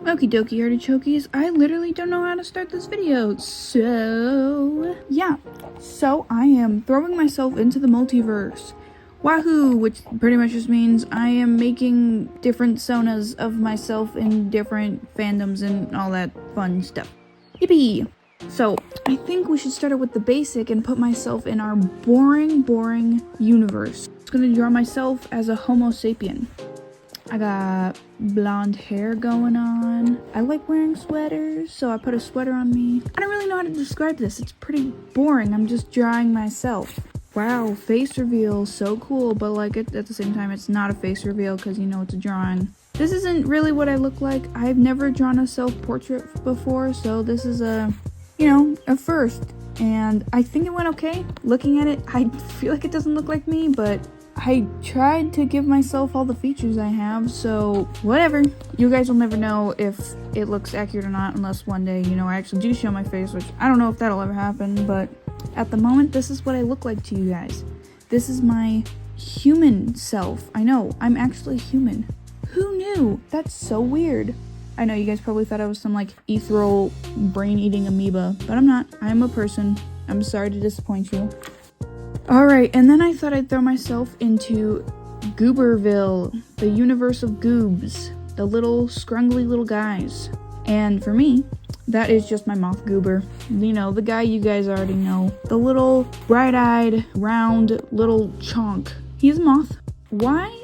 Okie dokie artichokes, I literally don't know how to start this video, so I am throwing myself into the multiverse. Wahoo! Which pretty much just means I am making different sonas of myself in different fandoms and all that fun stuff. Yippee! So, I think we should start out with the basic and put myself in our boring universe. I'm just gonna draw myself as a Homosapien. I got blonde hair going on. I like wearing sweaters, so I put a sweater on me. I don't really know how to describe this. It's pretty boring. I'm just drawing myself. Wow, face reveal, so cool, but like at the same time, it's not a face reveal because you know it's a drawing. This isn't really what I look like. I've never drawn a self-portrait before, so this is a first. And I think it went okay. Looking at it, I feel like it doesn't look like me, but I tried to give myself all the features I have, so whatever. You guys will never know if it looks accurate or not unless one day, I actually do show my face, which I don't know if that'll ever happen, but at the moment, this is what I look like to you guys. This is my human self. I know, I'm actually human. Who knew? That's so weird. I know you guys probably thought I was some like ethereal brain-eating amoeba, but I'm not. I'm a person. I'm sorry to disappoint you. Alright, and then I thought I'd throw myself into Gooberville, the universe of goobs, the little scrungly little guys. And for me, that is just my Moth goober. The guy you guys already know. The little bright-eyed, round little chonk. He's a moth. Why?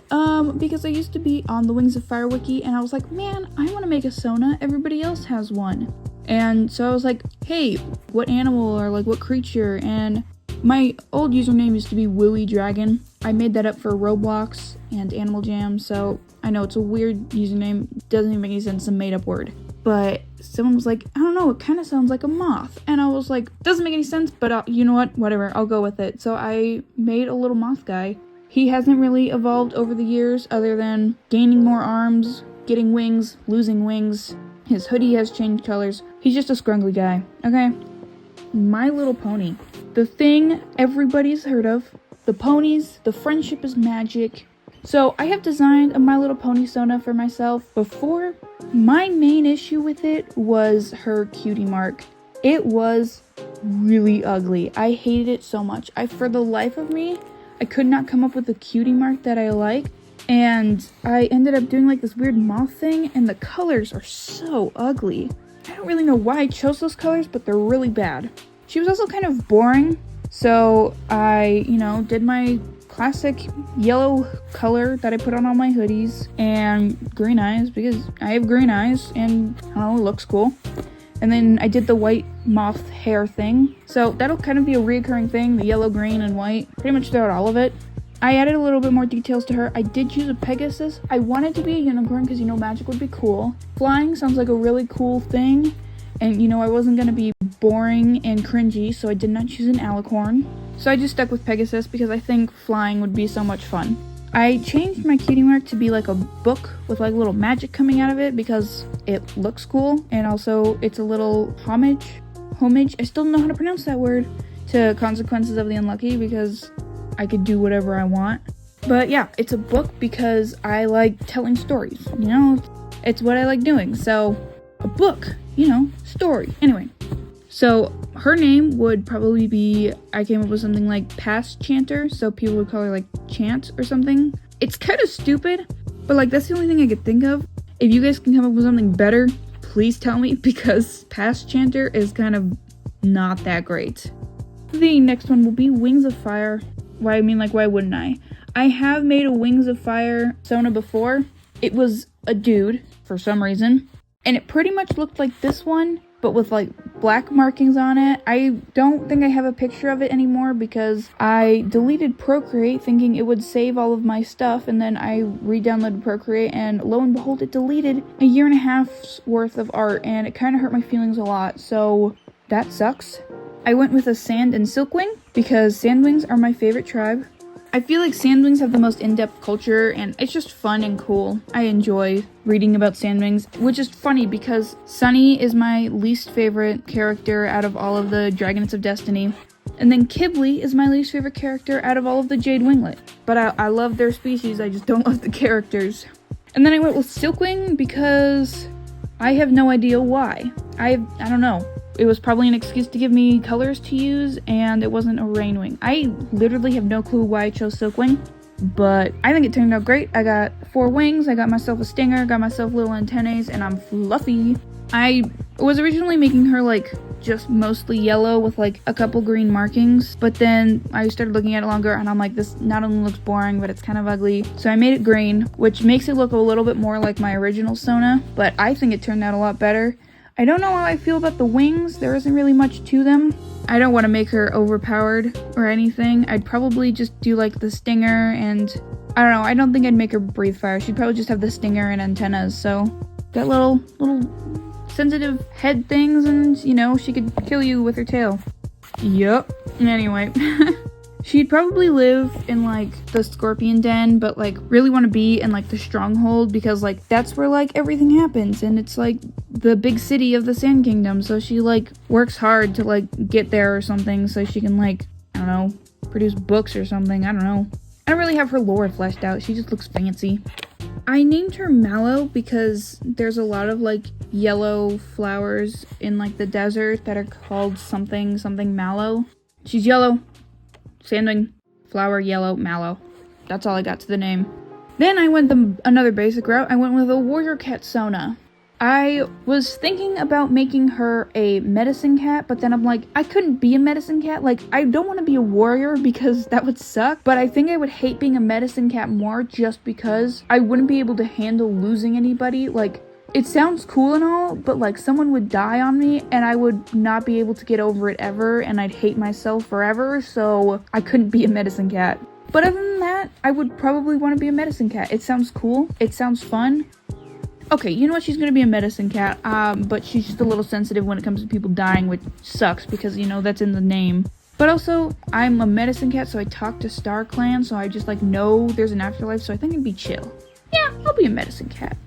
Because I used to be on the Wings of Fire wiki, and I was like, man, I want to make a Sona. Everybody else has one. And so I was like, hey, what animal or like what creature? And my old username used to be Wooey Dragon. I made that up for Roblox and Animal Jam, so I know it's a weird username. Doesn't even make any sense, it's a made-up word. But someone was like, I don't know, it kind of sounds like a moth. And I was like, doesn't make any sense, but you know what? Whatever, I'll go with it. So I made a little moth guy. He hasn't really evolved over the years other than gaining more arms, getting wings, losing wings. His hoodie has changed colors. He's just a scrungly guy, okay? My Little Pony. The thing everybody's heard of. The ponies, the friendship is magic. So I have designed a My Little Pony Sona for myself before. My main issue with it was her cutie mark. It was really ugly. I hated it so much. For the life of me, I could not come up with a cutie mark that I like. And I ended up doing like this weird moth thing, and the colors are so ugly. I don't really know why I chose those colors, but they're really bad. She was also kind of boring, so I, did my classic yellow color that I put on all my hoodies, and green eyes, because I have green eyes, and I don't know, it looks cool. And then I did the white moth hair thing, so that'll kind of be a reoccurring thing, the yellow, green, and white, pretty much throughout all of it. I added a little bit more details to her. I did choose a Pegasus. I wanted to be a unicorn because, magic would be cool. Flying sounds like a really cool thing. And, I wasn't going to be boring and cringy, so I did not choose an alicorn. So I just stuck with Pegasus because I think flying would be so much fun. I changed my cutie mark to be like a book with like little magic coming out of it because it looks cool. And also it's a little homage, I still don't know how to pronounce that word, to Consequences of the Unlucky because I could do whatever I want. But yeah, it's a book because I like telling stories, it's what I like doing. So a book, story. Anyway, so her name would probably be, I came up with something like Past Chanter, so people would call her like Chant or something. It's kind of stupid, but like that's the only thing I could think of. If you guys can come up with something better, please tell me, because Past Chanter is kind of not that great. The next one will be Wings of Fire. Why wouldn't I? I have made a Wings of Fire Sona before. It was a dude, for some reason. And it pretty much looked like this one, but with like black markings on it. I don't think I have a picture of it anymore because I deleted Procreate thinking it would save all of my stuff, and then I re-downloaded Procreate, and lo and behold, it deleted a year and a half's worth of art, and it kind of hurt my feelings a lot, so that sucks. I went with a Sand and Silkwing because Sandwings are my favorite tribe. I feel like Sandwings have the most in-depth culture, and it's just fun and cool. I enjoy reading about Sandwings, which is funny because Sunny is my least favorite character out of all of the Dragons of Destiny. And then Kibbley is my least favorite character out of all of the Jade Winglet. But I love their species, I just don't love the characters. And then I went with Silkwing because I have no idea why. I don't know. It was probably an excuse to give me colors to use, and it wasn't a rain wing. I literally have no clue why I chose silk wing, but I think it turned out great. I got 4 wings, I got myself a stinger, got myself little antennae, and I'm fluffy. I was originally making her like just mostly yellow with like a couple green markings, but then I started looking at it longer and I'm like, this not only looks boring, but it's kind of ugly. So I made it green, which makes it look a little bit more like my original Sona, but I think it turned out a lot better. I don't know how I feel about the wings. There isn't really much to them. I don't want to make her overpowered or anything. I'd probably just do like the stinger, and I don't know, I don't think I'd make her breathe fire. She'd probably just have the stinger and antennas, so got little sensitive head things, and you know, she could kill you with her tail. Yup. Anyway. She'd probably live in like the scorpion den, but like really want to be in like the stronghold, because like that's where like everything happens, and it's like the big city of the Sand Kingdom. So she like works hard to like get there or something, so she can like, I don't know, produce books or something. I don't know. I don't really have her lore fleshed out. She just looks fancy. I named her Mallow because there's a lot of like yellow flowers in like the desert that are called something mallow. She's yellow. Sandwing, flower, yellow, mallow. That's all I got to the name. Then I went another basic route. I went with a warrior cat Sona. I was thinking about making her a medicine cat, but then I'm like, I couldn't be a medicine cat. Like, I don't want to be a warrior because that would suck, but I think I would hate being a medicine cat more just because I wouldn't be able to handle losing anybody. Like, it sounds cool and all, but like someone would die on me and I would not be able to get over it ever, and I'd hate myself forever, so I couldn't be a medicine cat. But other than that, I would probably want to be a medicine cat. It sounds cool. It sounds fun. Okay, you know what? She's gonna be a medicine cat, but she's just a little sensitive when it comes to people dying, which sucks because, you know, that's in the name. But also, I'm a medicine cat, so I talk to Star Clan, so I just like know there's an afterlife, so I think it'd be chill. Yeah, I'll be a medicine cat.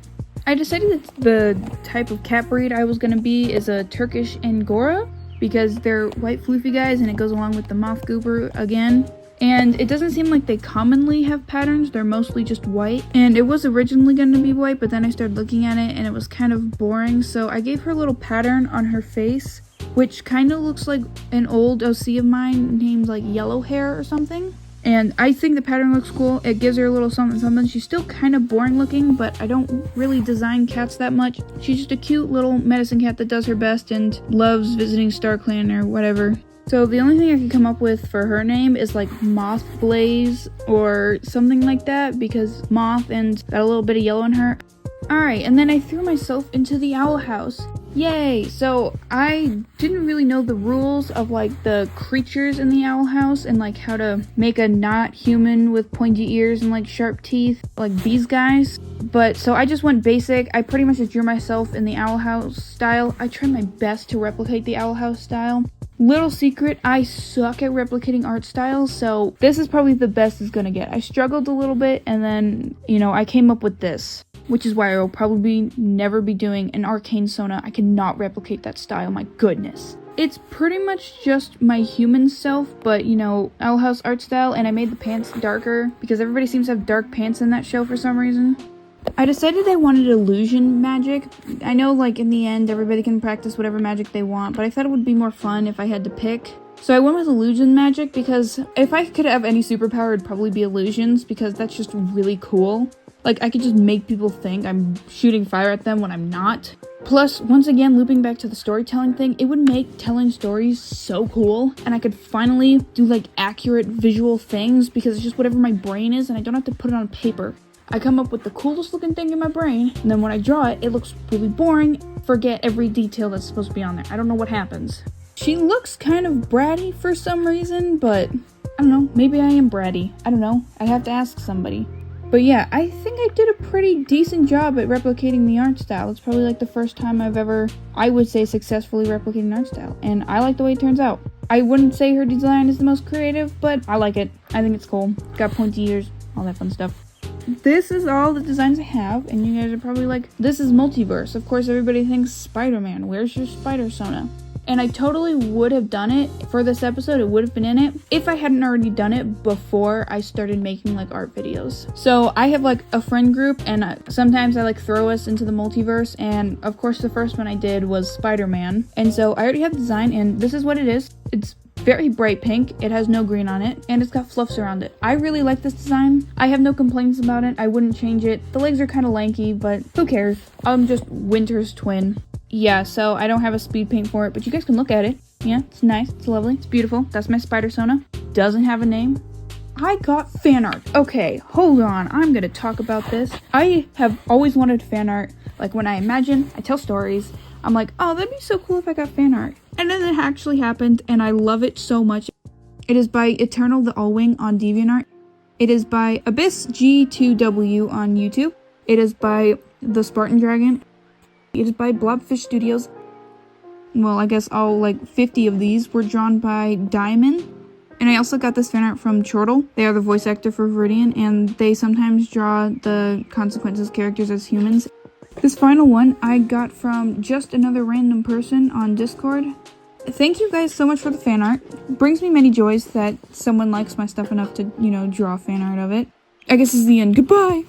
I decided that the type of cat breed I was gonna be is a Turkish Angora, because they're white floofy guys and it goes along with the Moth goober again. And it doesn't seem like they commonly have patterns, they're mostly just white. And it was originally gonna be white, but then I started looking at it and it was kind of boring, so I gave her a little pattern on her face, which kind of looks like an old OC of mine named like Yellow Hair or something. And I think the pattern looks cool. It gives her a little something something. She's still kind of boring looking, but I don't really design cats that much. She's just a cute little medicine cat that does her best and loves visiting Star Clan or whatever. So the only thing I could come up with for her name is like Moth Blaze or something like that, because moth and got a little bit of yellow in her. Alright, and then I threw myself into the owl house. Yay! So I didn't really know the rules of like the creatures in the owl house and like how to make a not human with pointy ears and like sharp teeth like these guys. But so I just went basic. I pretty much just drew myself in the owl house style. I tried my best to replicate the owl house style. Little secret, I suck at replicating art styles, so this is probably the best it's gonna get. I struggled a little bit and then, you know, I came up with this, which is why I will probably never be doing an arcane Sona. I cannot replicate that style, my goodness. It's pretty much just my human self, but, you know, owl house art style, and I made the pants darker because everybody seems to have dark pants in that show for some reason. I decided I wanted illusion magic. I know, like, in the end, everybody can practice whatever magic they want, but I thought it would be more fun if I had to pick. So I went with illusion magic because if I could have any superpower, it'd probably be illusions, because that's just really cool. Like, I could just make people think I'm shooting fire at them when I'm not. Plus, once again, looping back to the storytelling thing, it would make telling stories so cool, and I could finally do, like, accurate visual things because it's just whatever my brain is, and I don't have to put it on paper. I come up with the coolest looking thing in my brain, and then when I draw it, it looks really boring. Forget every detail that's supposed to be on there. I don't know what happens. She looks kind of bratty for some reason, but I don't know, maybe I am bratty. I don't know, I'd have to ask somebody. But yeah, I think I did a pretty decent job at replicating the art style. It's probably like the first time I've ever, I would say, successfully replicated an art style, and I like the way it turns out. I wouldn't say her design is the most creative, but I like it. I think it's cool. Got pointy ears, all that fun stuff. This is all the designs I have, and you guys are probably like, this is Multiverse. Of course, everybody thinks Spider-Man. Where's your spider Sona? And I totally would have done it for this episode. It would have been in it if I hadn't already done it before I started making like art videos. So I have like a friend group, and sometimes I like throw us into the multiverse. And of course the first one I did was Spider-Man. And so I already have the design, and this is what it is. It's very bright pink, it has no green on it, and it's got fluffs around it. I really like this design. I have no complaints about it. I wouldn't change it. The legs are kind of lanky, but who cares? I'm just Winter's twin. Yeah, so I don't have a speed paint for it, but you guys can look at it. Yeah, it's nice, it's lovely, it's beautiful. That's my Spider-Sona. Doesn't have a name. I got fan art. Okay, hold on, I'm gonna talk about this. I have always wanted fan art. Like when I imagine, I tell stories, I'm like, oh, that'd be so cool if I got fan art. And then it actually happened, and I love it so much. It is by Eternal the Allwing on DeviantArt. It is by Abyss G2W on YouTube. It is by The Spartan Dragon. It is by Blobfish Studios. Well, I guess all like 50 of these were drawn by Diamond. And I also got this fan art from Chortle. They are the voice actor for Viridian, and they sometimes draw the Consequences characters as humans. This final one I got from just another random person on Discord. Thank you guys so much for the fan art. It brings me many joys that someone likes my stuff enough to, draw fan art of it. I guess this is the end. Goodbye!